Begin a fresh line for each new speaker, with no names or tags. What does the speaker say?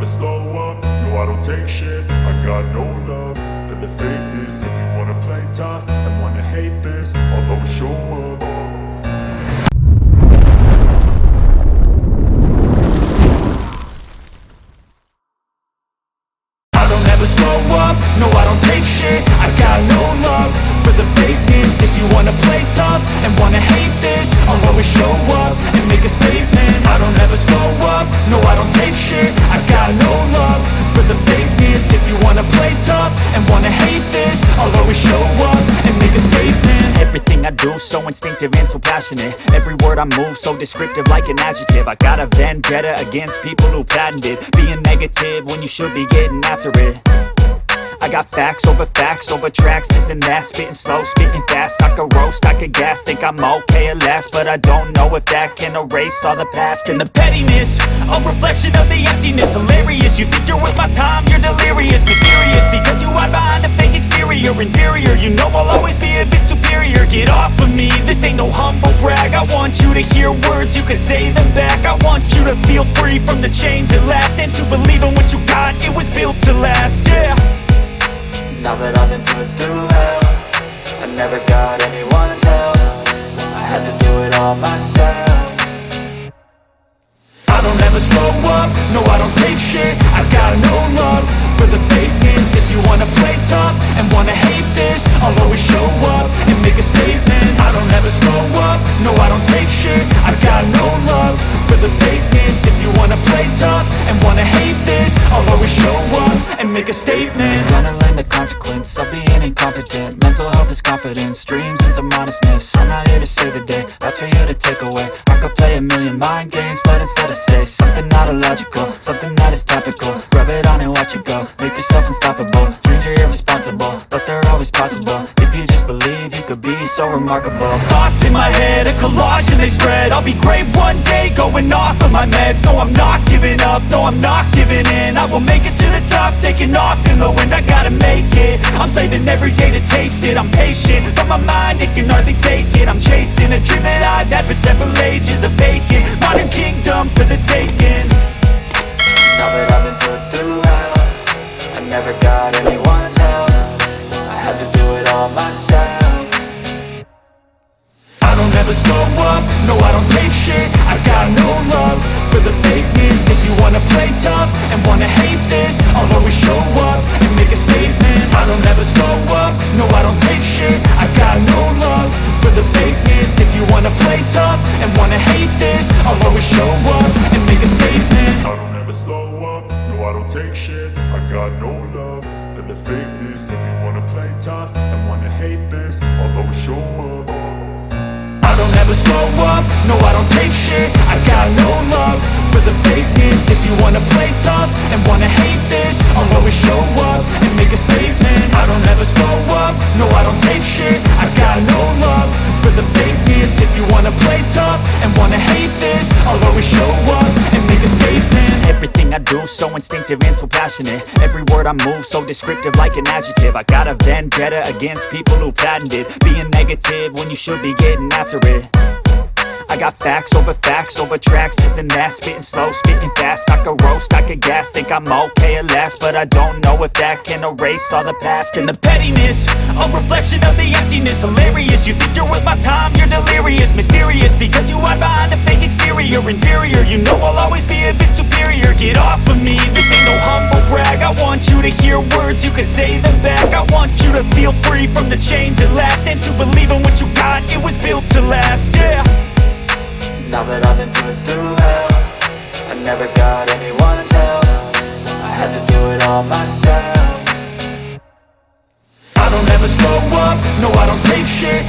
never slow up, no I don't take shit. I got no love for the fakeness. If you wanna play tough and wanna hate this, I'll always show up. I don't ever slow up, no I don't take shit. I got no love for the fakeness. If you wanna play tough and wanna hate this, I'll always show up and make a statement. I don't ever slow up, no I don't take shit. I got no love for the fakeness. If you wanna play tough and wanna hate this, I'll always show up and make a statement.
Everything I do so instinctive and so passionate. Every word I move so descriptive like an adjective. I got a vendetta against people who patented being negative when you should be getting after it. I got facts over tracks, this and that. Spitting slow, spitting fast. I could roast, I could gas. Think I'm okay at last, but I don't know if that can erase all the past. And the pettiness, a reflection of the emptiness. Hilarious, you think you're worth my time, you're delirious. Mysterious, because you hide behind a fake exterior. Inferior, you know I'll always be a bit superior. Get off of me, this ain't no humble brag. I want you to hear words, you can say them back. I want you to feel free from the chains at last, and to believe in what you got, it was built to last, yeah.
Now that I've been put through hell, I never got anyone's help. I had to do it all myself.
I don't ever slow up, no I don't take shit. I got no love for the fakeness. If you wanna play tough and wanna hate this, I'll always show up and make a statement. I don't ever slow up, no I don't take shit. I got no love for the fakeness. If you wanna play tough and wanna hate this, I'll always show up and make a statement.
Gonna learn the consequence of being incompetent. Mental health is confidence, dreams and some modestness. I'm not here to save the day, that's for you to take away. I could play a million mind games, but instead I say something not illogical, something that is topical. Rub it on and watch it go, make yourself unstoppable. Dreams are irresponsible, but they're always possible. If you just believe, you could be so remarkable.
Thoughts in my head, a collage and they spread. I'll be great one day, going off of my meds. No, I'm not giving up, no, I'm not giving in. I will make it to the top, taking off in the wind. I gotta make it, I'm saving every day to taste it. I'm patient, but my mind, it can hardly take it. I'm chasing a dream that I've had for several ages. A vacant, modern kingdom for the taking.
Now that I've been put through hell, I never got anyone's help. I had to do it all myself.
I don't ever slow up, no I don't take shit. I got no love for the fakeness. If you wanna play tough and wanna hate this, I'll always show up and make a statement. I don't ever slow up, no I don't take shit. I got no love for the fakeness. If you wanna play tough and wanna hate this, I'll always show up and make a statement. I don't ever slow up, no I don't take shit. I got no love for the fakeness. If you wanna play tough and wanna hate this, I'll always show up. I don't ever slow up, no I don't take shit. I got no love for the fakeness. If you wanna play tough and wanna hate this, I'll always show up and make a statement. I don't ever slow up, no I don't take shit. I got no love for the fakeness. If you wanna play tough and wanna hate this, I'll always show up and make a statement.
Everything I do so instinctive and so passionate. Every word I move so descriptive like an adjective. I got a vendetta against people who patented being negative when you should be getting after it. I got facts over tracks, this and that. Spitting slow, spitting fast. I could roast, I could gas. Think I'm okay at last, but I don't know if that can erase all the past. And the pettiness, a reflection of the emptiness. Hilarious, you think you're worth my time, you're delirious. Mysterious, because you hide behind a fake exterior. Inferior, you know I'll always be a bit superior. Get off of me, this ain't no humble brag. I want you to hear words, you can say them back. I want you to feel free from the chains at last, and to believe in what you got, it was built to last, yeah.
Now that I've been put through hell, I never got anyone's help. I had to do it all myself.
I don't ever slow up, no I don't take shit.